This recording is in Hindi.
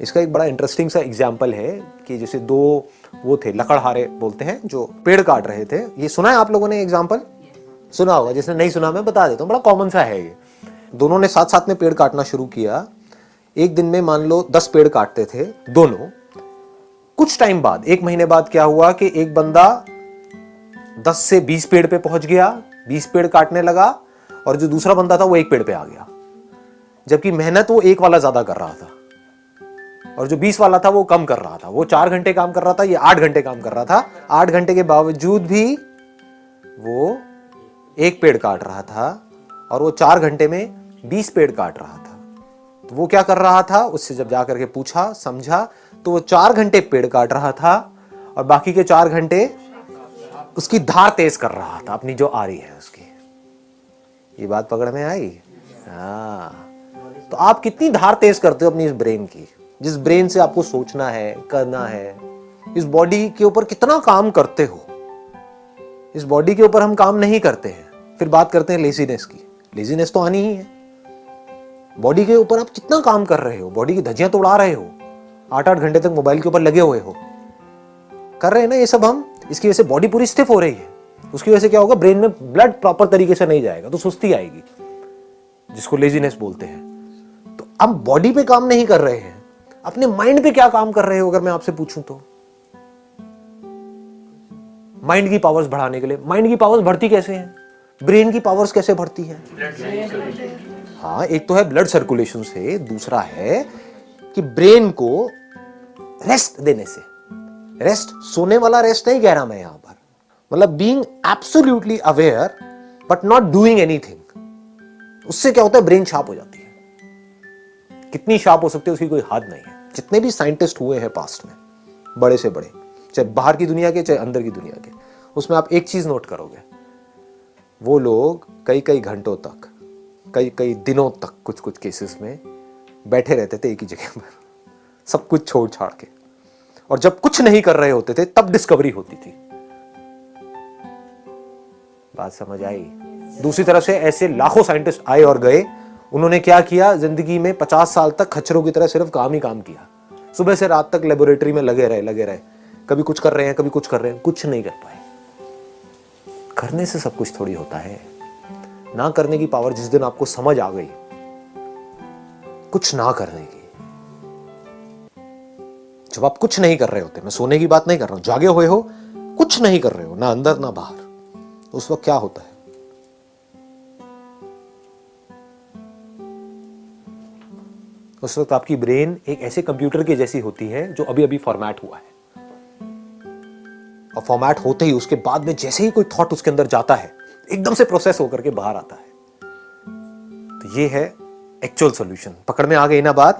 इसका एक बड़ा इंटरेस्टिंग सा एग्जाम्पल है कि जैसे दो वो थे लकड़हारे बोलते हैं जो पेड़ काट रहे थे। ये सुना है आप लोगों ने एग्जाम्पल? सुना होगा, जिसने नहीं सुना मैं बता देता हूँ, बड़ा कॉमन सा है ये। दोनों ने साथ साथ में पेड़ काटना शुरू किया। एक दिन में मान लो 10 पेड़ काटते थे दोनों। कुछ टाइम बाद, 1 महीने बाद क्या हुआ कि एक बंदा 10 से 20 पेड़ पे पहुंच गया, 20 पेड़ काटने लगा, और जो दूसरा बंदा था वो 1 पेड़ पे आ गया। जबकि मेहनत वो 1 वाला ज्यादा कर रहा था और जो 20 वाला था वो कम कर रहा था। वो 4 घंटे काम कर रहा था, ये 8 घंटे काम कर रहा था। 8 घंटे के बावजूद भी वो 1 पेड़ काट रहा था और वो 4 घंटे में 20 पेड़ काट रहा था। तो वो क्या कर रहा था, उससे जब जाकर के पूछा समझा तो वो 4 घंटे पेड़ काट रहा था और बाकी के 4 घंटे उसकी धार तेज कर रहा था, अपनी जो आ रही है उसकी। ये बात पकड़ में आई? हाँ। तो आप कितनी धार तेज करते हो अपनी इस ब्रेन की, जिस ब्रेन से आपको सोचना है, करना है। इस बॉडी के ऊपर कितना काम करते हो। इस बॉडी के ऊपर हम काम नहीं करते हैं, फिर बात करते हैं लेजीनेस की। लेजीनेस तो आनी ही है। बॉडी के ऊपर आप कितना काम कर रहे हो, बॉडी की धज्जियां तो उड़ा रहे हो, 8-8 घंटे तक मोबाइल के ऊपर लगे हुए हो, कर रहे हैं ना ये सब हम। इसकी वजह से बॉडी पूरी स्टिफ हो रही है। उसकी वजह से क्या होगा, ब्रेन में ब्लड प्रॉपर तरीके से नहीं जाएगा तो सुस्ती आएगी, जिसको लेजीनेस बोलते हैं। तो हम बॉडी पे काम नहीं कर रहे हैं, अपने माइंड पे क्या काम कर रहे हो अगर मैं आपसे पूछूं तो? माइंड की पावर्स बढ़ाने के लिए। माइंड की पावर्स बढ़ती कैसे हैं? ब्रेन की पावर्स कैसे बढ़ती हैं? हाँ, एक तो है ब्लड सर्कुलेशन से, दूसरा है कि ब्रेन को रेस्ट देने से। रेस्ट सोने वाला रेस्ट नहीं कह रहा मैं यहां पर, मतलब being absolutely aware but not doing anything. उससे क्या होता है, ब्रेन शार्प हो जाती है। कितनी शार्प हो सकती है उसकी कोई हद नहीं है। जितने भी साइंटिस्ट हुए हैं पास्ट में, बड़े से बड़े, चाहे बाहर की दुनिया के चाहे अंदर की दुनिया के, उसमें आप एक चीज नोट करोगे, वो लोग कई कई घंटों तक, कई कई दिनों तक कुछ कुछ केसेस में बैठे रहते थे एक ही जगह पर, सब कुछ छोड़ छाड़ के। और जब कुछ नहीं कर रहे होते थे तब डिस्कवरी होती थी। बात समझ आई? दूसरी तरफ से ऐसे लाखों साइंटिस्ट आए और गए। उन्होंने क्या किया, जिंदगी में 50 साल तक खच्चरों की तरह सिर्फ काम ही काम किया। सुबह से रात तक लेबोरेटरी में लगे रहे। कभी कुछ कर रहे हैं, कभी कुछ कर रहे हैं, कुछ नहीं कर पाए। करने से सब कुछ थोड़ी होता है। ना करने की पावर जिस दिन आपको समझ आ गई, कुछ ना करने की, जब आप कुछ नहीं कर रहे होते, मैं सोने की बात नहीं कर रहा हूं, जागे हुए हो, कुछ नहीं कर रहे हो, ना अंदर ना बाहर, तो उस वक्त क्या होता है? उस वक्त आपकी ब्रेन एक ऐसे कंप्यूटर की जैसी होती है जो अभी अभी फॉर्मेट हुआ है। और फॉर्मेट होते ही उसके बाद में जैसे ही कोई थॉट उसके अंदर जाता है, एकदम से प्रोसेस होकर के बाहर आता है। तो ये है एक्चुअल सॉल्यूशन। पकड़ में आ गई ना बात?